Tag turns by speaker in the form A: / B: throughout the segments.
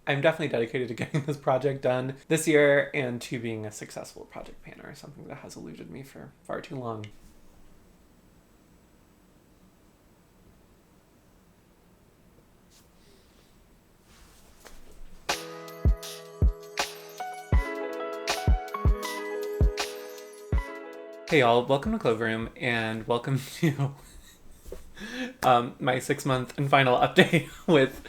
A: I'm definitely dedicated to getting this project done this year and to being a successful project panner, something that has eluded me for far too long. Hey y'all, welcome to Clover Room and welcome to my 6 month and final update with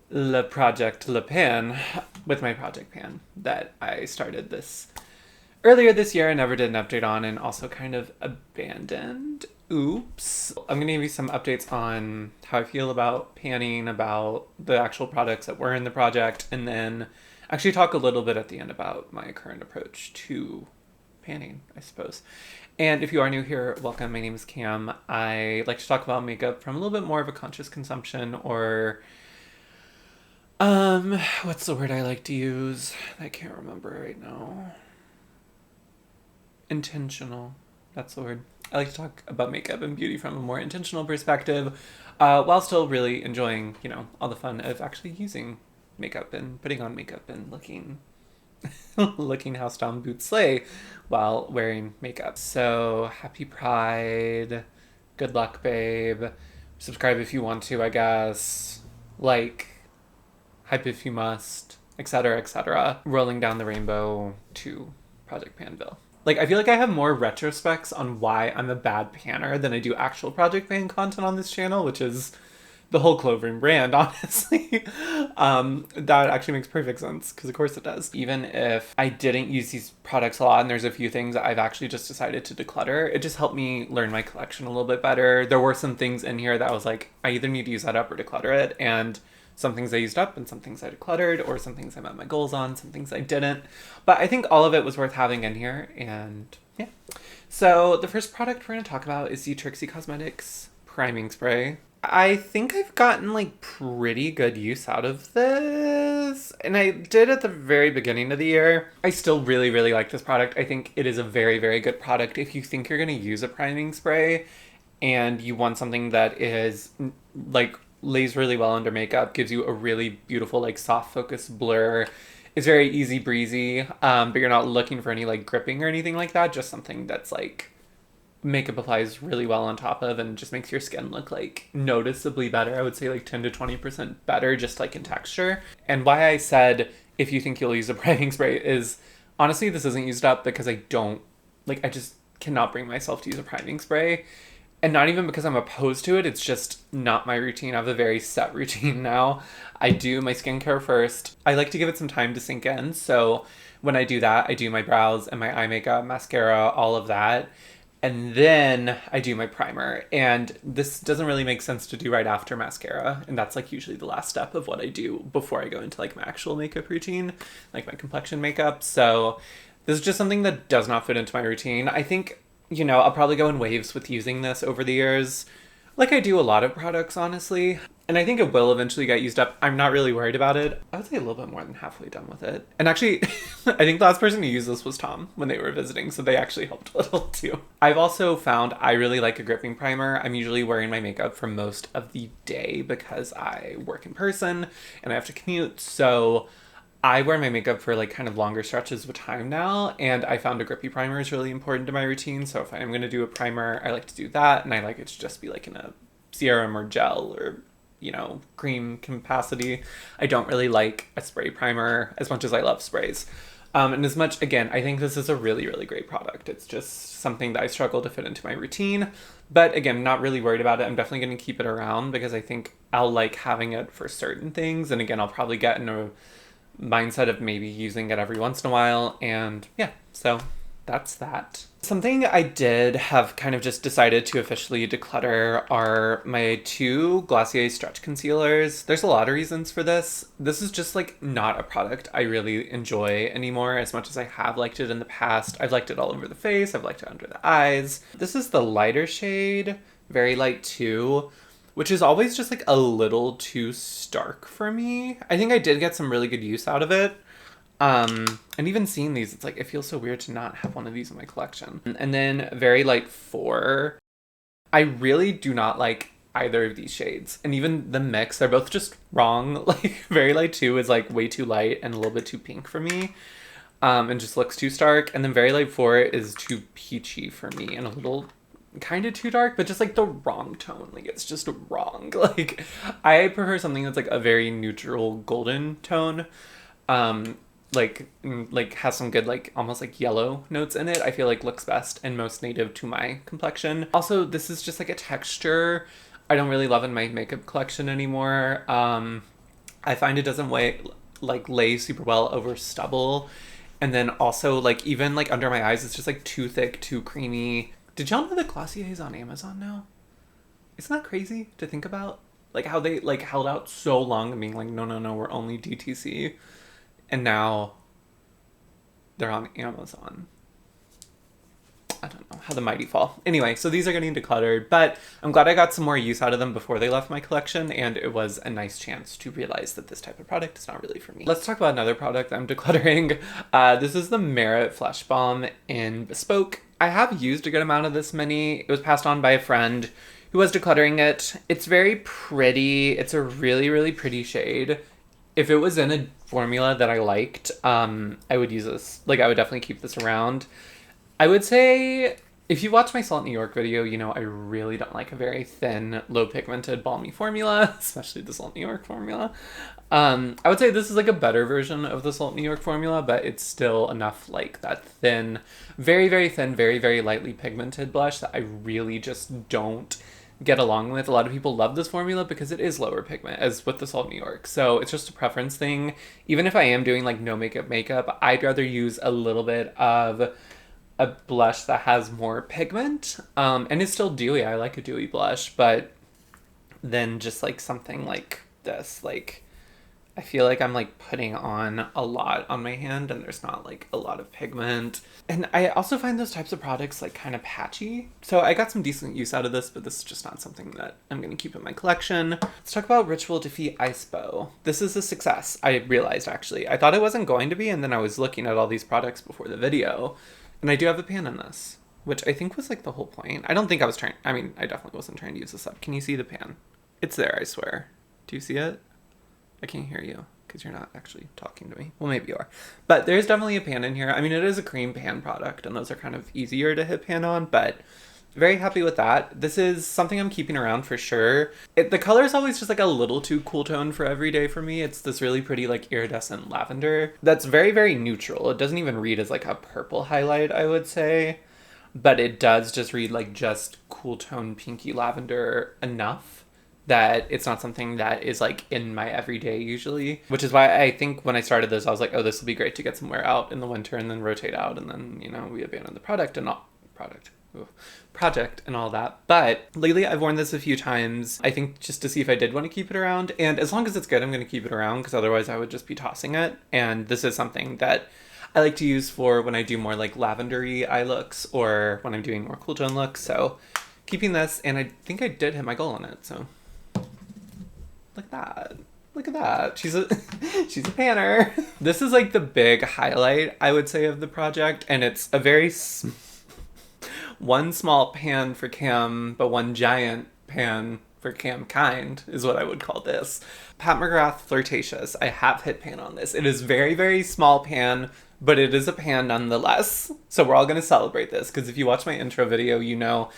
A: Le Project Le Pan, with my project pan that I started this earlier this year and never did an update on and also kind of abandoned. Oops. I'm going to give you some updates on how I feel about panning, about the actual products that were in the project, and then actually talk a little bit at the end about my current approach to panning, I suppose. And if you are new here, welcome. My name is Cam. I like to talk about makeup from a little bit more of a conscious consumption, or what's the word I like to use? I can't remember right now. Intentional. That's the word. I like to talk about makeup and beauty from a more intentional perspective, while still really enjoying, all the fun of actually using makeup and putting on makeup and looking how Stom boots slay while wearing makeup. So happy Pride. Good luck, babe. Subscribe if you want to, I guess. Like, hype if you must, etc., etc. Rolling down the rainbow to Project Panville. Like, I feel like I have more retrospects on why I'm a bad panner than I do actual Project Pan content on this channel, which is the whole Clovering brand, honestly. That actually makes perfect sense, because of course it does. Even if I didn't use these products a lot, and there's a few things that I've actually just decided to declutter, it just helped me learn my collection a little bit better. There were some things in here that I was like, I either need to use that up or declutter it, and some things I used up and some things I decluttered, or some things I met my goals on, some things I didn't. But I think all of it was worth having in here, and yeah. So the first product we're going to talk about is the Trixie Cosmetics Priming Spray. I think I've gotten like pretty good use out of this, and I did at the very beginning of the year. I still really, really like this product. I think it is a very, very good product if you think you're going to use a priming spray and you want something that is like lays really well under makeup, gives you a really beautiful like soft focus blur. It's very easy breezy, but you're not looking for any like gripping or anything like that. Just something that's like makeup applies really well on top of and just makes your skin look like noticeably better. I would say like 10 to 20% better just like in texture. And why I said if you think you'll use a priming spray is honestly this isn't used up because I just cannot bring myself to use a priming spray. And not even because I'm opposed to it, it's just not my routine. I have a very set routine now. I do my skincare first. I like to give it some time to sink in. So when I do that, I do my brows and my eye makeup, mascara, all of that. And then I do my primer. And this doesn't really make sense to do right after mascara. And that's like usually the last step of what I do before I go into like my actual makeup routine, like my complexion makeup. So this is just something that does not fit into my routine. I think, I'll probably go in waves with using this over the years, like I do a lot of products, honestly. And I think it will eventually get used up. I'm not really worried about it. I would say a little bit more than halfway done with it. And actually, I think the last person to use this was Tom when they were visiting, so they actually helped a little too. I've also found I really like a gripping primer. I'm usually wearing my makeup for most of the day because I work in person and I have to commute, so I wear my makeup for like kind of longer stretches of time now, and I found a grippy primer is really important to my routine. So if I am going to do a primer, I like to do that, and I like it to just be like in a serum or gel or cream capacity. I don't really like a spray primer as much as I love sprays. And as much, again, I think this is a really, really great product. It's just something that I struggle to fit into my routine. But again, not really worried about it. I'm definitely going to keep it around because I think I'll like having it for certain things. And again, I'll probably get in a mindset of maybe using it every once in a while. And yeah, so that's that. Something I did have kind of just decided to officially declutter are my two Glossier stretch concealers. There's a lot of reasons for this. This is just like not a product I really enjoy anymore as much as I have liked it in the past. I've liked it all over the face. I've liked it under the eyes. This is the lighter shade, Very Light 2, which is always just like a little too stark for me. I think I did get some really good use out of it. And even seeing these, it's like, it feels so weird to not have one of these in my collection. And then Very Light 4, I really do not like either of these shades. And even the mix, they're both just wrong. Like Very Light 2 is like way too light and a little bit too pink for me. And just looks too stark. And then Very Light 4 is too peachy for me and a little kind of too dark, but just like the wrong tone. Like it's just wrong. Like I prefer something that's like a very neutral golden tone. Like has some good like almost like yellow notes in it. I feel like looks best and most native to my complexion. Also, this is just like a texture I don't really love in my makeup collection anymore. I find it doesn't lay super well over stubble. And then also like even like under my eyes, it's just like too thick, too creamy. Did y'all know that Glossier is on Amazon now? Isn't that crazy to think about? Like how they like held out so long and being like, no, we're only DTC. And now they're on Amazon. I don't know how the mighty fall. Anyway, so these are getting decluttered, but I'm glad I got some more use out of them before they left my collection, and it was a nice chance to realize that this type of product is not really for me. Let's talk about another product I'm decluttering. This is the Merit Flesh Balm in Bespoke. I have used a good amount of this mini. It was passed on by a friend who was decluttering it. It's very pretty. It's a really, really pretty shade. If it was in a formula that I liked, I would use this. Like, I would definitely keep this around. I would say, if you watch my Salt New York video, you know I really don't like a very thin, low-pigmented, balmy formula, especially the Salt New York formula. I would say this is like a better version of the Salt New York formula, but it's still enough like that thin, very, very thin, very, very lightly pigmented blush that I really just don't get along with. A lot of people love this formula because it is lower pigment, as with the Salt New York. So it's just a preference thing. Even if I am doing like no makeup, I'd rather use a little bit of a blush that has more pigment, and it's still dewy. I like a dewy blush, but then just like something like this, like I feel like I'm like putting on a lot on my hand and there's not like a lot of pigment. And I also find those types of products like kind of patchy. So I got some decent use out of this, but this is just not something that I'm going to keep in my collection. Let's talk about Ritual Defeat Ice Bow. This is a success, I realized actually. I thought it wasn't going to be, and then I was looking at all these products before the video. And I do have a pan in this, which I think was like the whole point. I don't think I was trying, I mean, I definitely wasn't trying to use this up. Can you see the pan? It's there, I swear. Do you see it? I can't hear you because you're not actually talking to me. Well, maybe you are. But there's definitely a pan in here. I mean, it is a cream pan product, and those are kind of easier to hit pan on, but very happy with that. This is something I'm keeping around for sure. The color is always just like a little too cool tone for every day for me. It's this really pretty like iridescent lavender that's very, very neutral. It doesn't even read as like a purple highlight, I would say, but it does just read like just cool tone pinky lavender enough that it's not something that is like in my everyday usually, which is why I think when I started this, I was like, oh, this will be great to get somewhere out in the winter and then rotate out, and then, you know, we abandon the project and all that. But lately I've worn this a few times, I think just to see if I did want to keep it around, and as long as it's good, I'm going to keep it around because otherwise I would just be tossing it. And this is something that I like to use for when I do more like lavendery eye looks or when I'm doing more cool tone looks. So keeping this, and I think I did hit my goal on it, so look at that. She's a panner. This is like the big highlight, I would say, of the project, and it's a very one small pan for Cam, but one giant pan for Cam kind is what I would call this. Pat McGrath Flirtatious. I have hit pan on this. It is very, very small pan, but it is a pan nonetheless. So we're all going to celebrate this, because if you watch my intro video, you know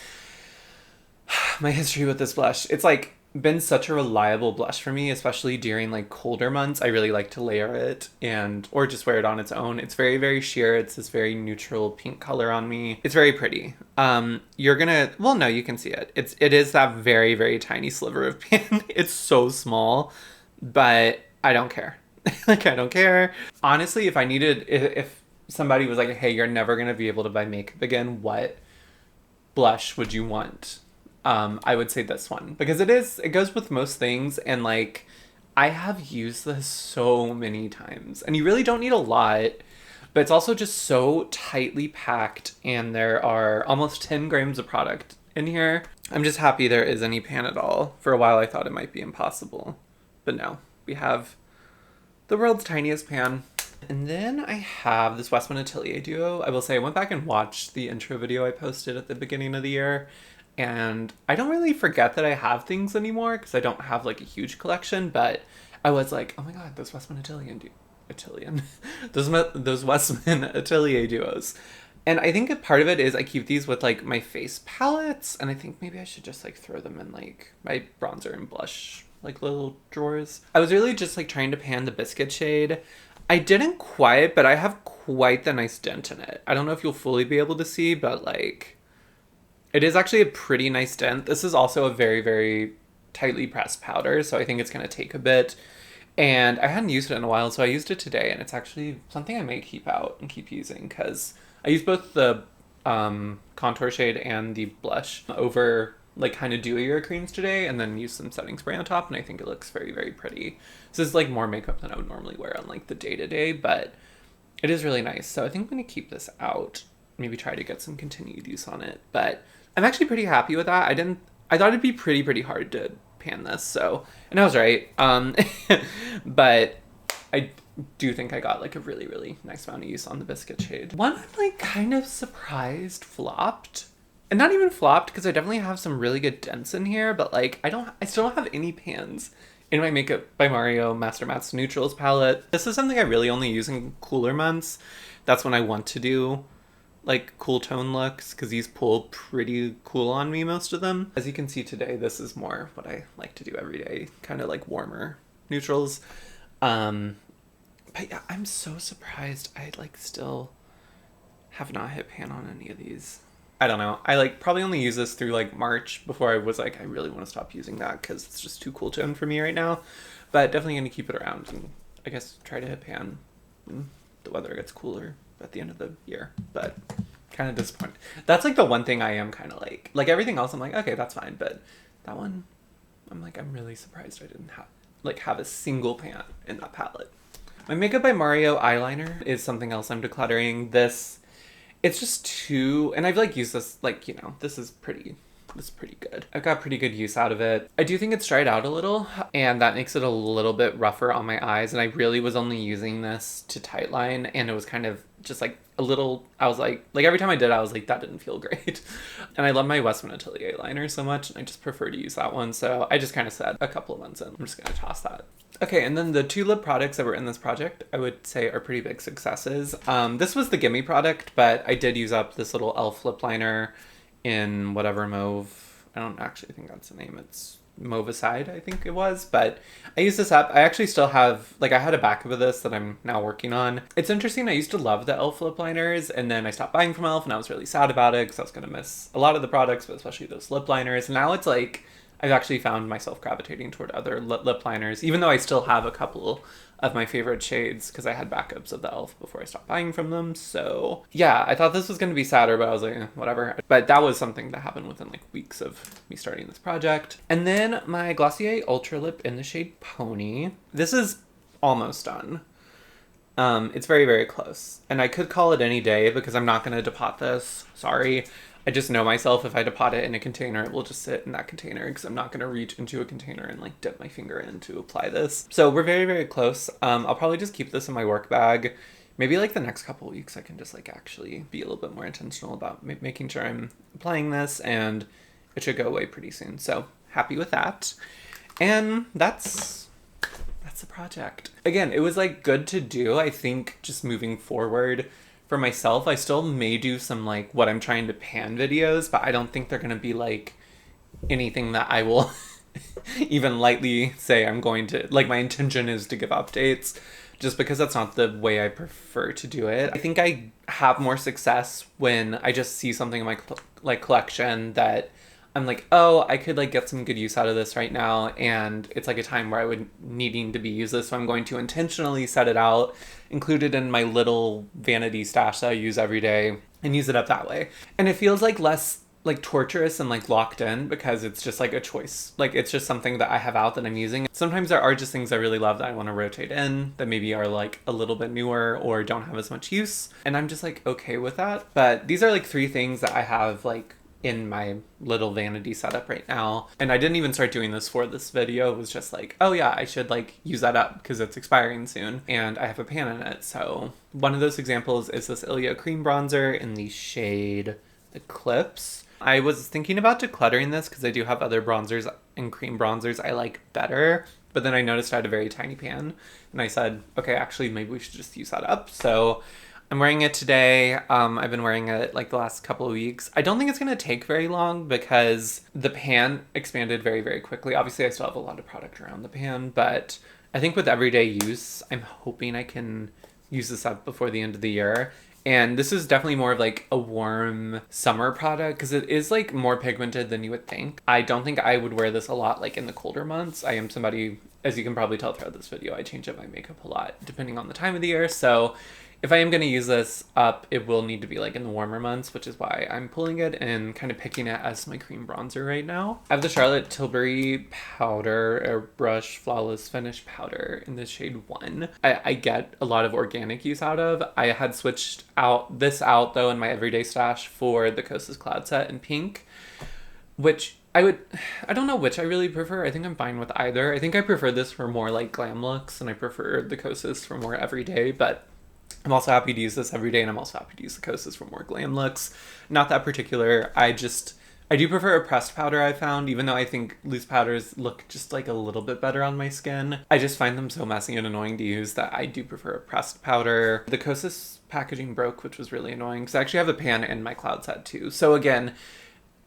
A: my history with this blush. It's like been such a reliable blush for me, especially during like colder months. I really like to layer it or just wear it on its own. It's very, very sheer. It's this very neutral pink color on me. It's very pretty. You're gonna, well, no, you can see it. It is that very, very tiny sliver of pan. It's so small, but I don't care. Like, I don't care. Honestly, if somebody was like, hey, you're never gonna be able to buy makeup again, what blush would you want? I would say this one, because it goes with most things, and like I have used this so many times, and you really don't need a lot, but it's also just so tightly packed, and there are almost 10 grams of product in here. I'm just happy there is any pan at all. For a while I thought it might be impossible, but no, we have the world's tiniest pan. And then I have this Westman Atelier duo. I will say I went back and watched the intro video I posted at the beginning of the year, And I don't really forget that I have things anymore because I don't have like a huge collection, but I was like, oh my god, those Westman Atelier those Westman Atelier duos. And I think a part of it is I keep these with like my face palettes, and I think maybe I should just like throw them in like my bronzer and blush like little drawers. I was really just like trying to pan the biscuit shade. I didn't quite, but I have quite the nice dent in it. I don't know if you'll fully be able to see, but like it is actually a pretty nice dent. This is also a very, very tightly pressed powder, so I think it's going to take a bit. And I hadn't used it in a while, so I used it today, and it's actually something I may keep out and keep using because I used both the contour shade and the blush over like kind of dewier creams today, and then used some setting spray on top, and I think it looks very, very pretty. This is like more makeup than I would normally wear on like the day-to-day, but it is really nice. So I think I'm going to keep this out, maybe try to get some continued use on it, but I'm actually pretty happy with that. I thought it'd be pretty hard to pan this, so, and I was right. But I do think I got like a really, really nice amount of use on the biscuit shade. One I'm like kind of surprised flopped. And not even flopped because I definitely have some really good dents in here, but like I still don't have any pans in my Makeup by Mario Master Mattes Neutrals palette. This is something I really only use in cooler months. That's when I want to do like cool tone looks because these pull pretty cool on me, most of them. As you can see today, this is more what I like to do every day, kind of like warmer neutrals. But yeah, I'm so surprised I like still have not hit pan on any of these. I don't know. I like probably only use this through like March before I was like, I really want to stop using that because it's just too cool tone for me right now. But definitely going to keep it around and I guess try to hit pan when the weather gets cooler at the end of the year. But kind of disappointed. That's like the one thing I am kind of like everything else I'm like, okay, that's fine. But that one, I'm like, I'm really surprised I didn't have a single pan in that palette. My Makeup by Mario eyeliner is something else I'm decluttering. It's just too, and I've like used this, like, you know, this is pretty good. I've got pretty good use out of it. I do think it's dried out a little, and that makes it a little bit rougher on my eyes, and I really was only using this to tightline, and it was kind of just like a little, I was like every time I did, I was like, that didn't feel great. And I love my Westman Atelier liner so much, and I just prefer to use that one, so I just kind of said a couple of months in, I'm just gonna toss that. Okay, and then the two lip products that were in this project, I would say are pretty big successes. This was the Gimme product, but I did use up this little e.l.f. lip liner in whatever mauve. I don't actually think that's the name. It's Mauve Aside, I think it was. But I used this up. I actually still have, like, I had a backup of this that I'm now working on. It's interesting. I used to love the e.l.f. lip liners, and then I stopped buying from e.l.f. and I was really sad about it because I was going to miss a lot of the products, but especially those lip liners. Now it's like I've actually found myself gravitating toward other lip liners, even though I still have a couple of my favorite shades because I had backups of the e.l.f. before I stopped buying from them. So yeah, I thought this was going to be sadder, but I was like, whatever. But that was something that happened within like weeks of me starting this project. And then my Glossier Ultra Lip in the shade Pony. This is almost done. It's very, very close. And I could call it any day because I'm not going to depot this. Sorry. I just know myself, if I depot it in a container, it will just sit in that container because I'm not going to reach into a container and like dip my finger in to apply this. So we're very, very close. I'll probably just keep this in my work bag. Maybe like the next couple of weeks I can just like actually be a little bit more intentional about making sure I'm applying this, and it should go away pretty soon. So happy with that. And that's the project. Again, it was like good to do. I think just moving forward for myself, I still may do some like what I'm trying to pan videos, but I don't think they're going to be like anything that I will even lightly say I'm going to, like my intention is to give updates, just because that's not the way I prefer to do it. I think I have more success when I just see something in my collection that I'm like, oh, I could like get some good use out of this right now, and it's like a time where I would needing to be useless, so I'm going to intentionally set it out, include it in my little vanity stash that I use every day, and use it up that way. And it feels like less like torturous and like locked in because it's just like a choice. Like it's just something that I have out that I'm using. Sometimes there are just things I really love that I want to rotate in that maybe are like a little bit newer or don't have as much use, and I'm just like okay with that. But these are like 3 things that I have like in my little vanity setup right now, and I didn't even start doing this for this video. It was just like, oh yeah, I should like use that up because it's expiring soon and I have a pan in it. So one of those examples is this Ilia cream bronzer in the shade Eclipse. I was thinking about decluttering this because I do have other bronzers and cream bronzers I like better, but then I noticed I had a very tiny pan, and I said, okay, actually, maybe we should just use that up. So I'm wearing it today. I've been wearing it like the last couple of weeks. I don't think it's going to take very long because the pan expanded very, very quickly. Obviously, I still have a lot of product around the pan, but I think with everyday use, I'm hoping I can use this up before the end of the year. And this is definitely more of like a warm summer product because it is like more pigmented than you would think. I don't think I would wear this a lot like in the colder months. I am somebody, as you can probably tell throughout this video, I change up my makeup a lot depending on the time of the year. So if I am going to use this up, it will need to be like in the warmer months, which is why I'm pulling it and kind of picking it as my cream bronzer right now. I have the Charlotte Tilbury powder, Airbrush Flawless Finish powder in the shade 1. I get a lot of organic use out of. I had switched this out though in my everyday stash for the Kosas Cloud Set in pink, which I don't know which I really prefer. I think I'm fine with either. I think I prefer this for more like glam looks and I prefer the Kosas for more everyday, but I'm also happy to use this every day, and I'm also happy to use the Kosas for more glam looks. Not that particular. I do prefer a pressed powder, I found, even though I think loose powders look just like a little bit better on my skin. I just find them so messy and annoying to use that I do prefer a pressed powder. The Kosas packaging broke, which was really annoying, because I actually have the pan in my cloud set too. So again,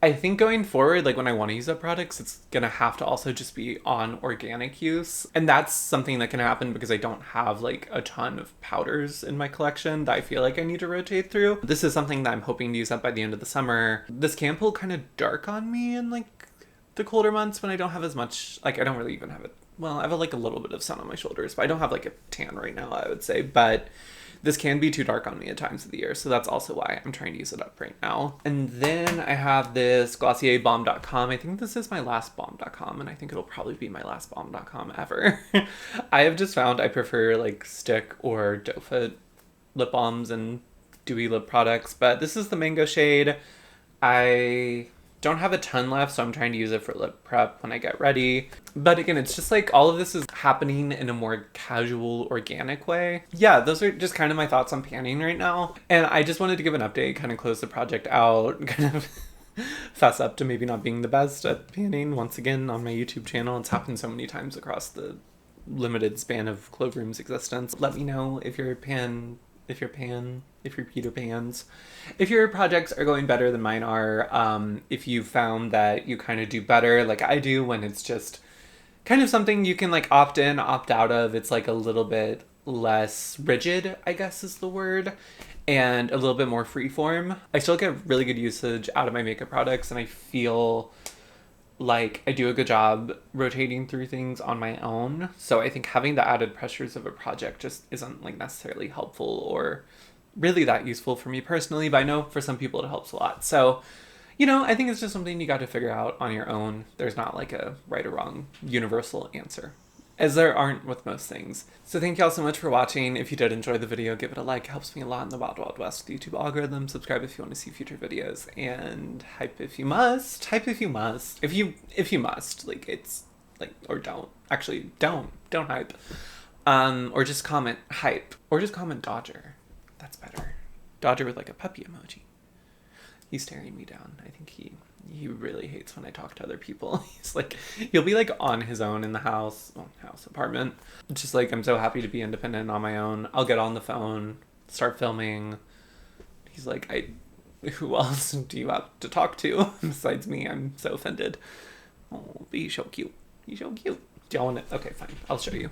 A: I think going forward, like when I want to use up products, it's going to have to also just be on organic use. And that's something that can happen because I don't have like a ton of powders in my collection that I feel like I need to rotate through. This is something that I'm hoping to use up by the end of the summer. This can pull kind of dark on me in like the colder months when I don't have as much, like I don't really even have it. Well, I have like a little bit of sun on my shoulders, but I don't have like a tan right now, I would say. But this can be too dark on me at times of the year, so that's also why I'm trying to use it up right now. And then I have this Glossier Balm.com. I think this is my last Balm.com, and I think it'll probably be my last Balm.com ever. I have just found I prefer like stick or doe foot lip balms and dewy lip products, but this is the mango shade. I don't have a ton left, so I'm trying to use it for lip prep when I get ready. But again, it's just like all of this is happening in a more casual, organic way. Yeah, those are just kind of my thoughts on panning right now. And I just wanted to give an update, kind of close the project out, kind of fess up to maybe not being the best at panning once again on my YouTube channel. It's happened so many times across the limited span of Clove Room's existence. Let me know if your Peter Pans, if your projects are going better than mine are, if you found that you kind of do better like I do when it's just kind of something you can like opt in, opt out of. It's like a little bit less rigid, I guess is the word, and a little bit more freeform. I still get really good usage out of my makeup products, and I feel like I do a good job rotating through things on my own. So I think having the added pressures of a project just isn't like necessarily helpful or really that useful for me personally, but I know for some people it helps a lot. So, you know, I think it's just something you got to figure out on your own. There's not like a right or wrong universal answer, as there aren't with most things. So thank y'all so much for watching. If you did enjoy the video, give it a like. It helps me a lot in the Wild Wild West with the YouTube algorithm. Subscribe if you want to see future videos, and hype if you must. Hype if you must. If you must. Like, it's like, or don't. Actually, don't hype. Or just comment hype. Or just comment Dodger. That's better. Dodger with like a puppy emoji. He's staring me down. I think he really hates when I talk to other people. He's like, he'll be like on his own in the apartment. Just like, I'm so happy to be independent on my own. I'll get on the phone, start filming. He's like, who else do you have to talk to besides me? I'm so offended. Oh, but he's so cute. He's so cute. Do y'all want it? Okay, fine. I'll show you.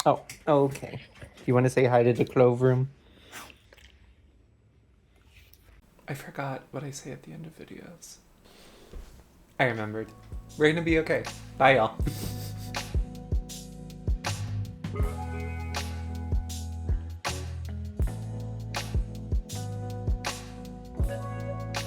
A: Oh, okay. You want to say hi to the Clove Room? I forgot what I say at the end of videos. I remembered. We're gonna be okay. Bye, y'all.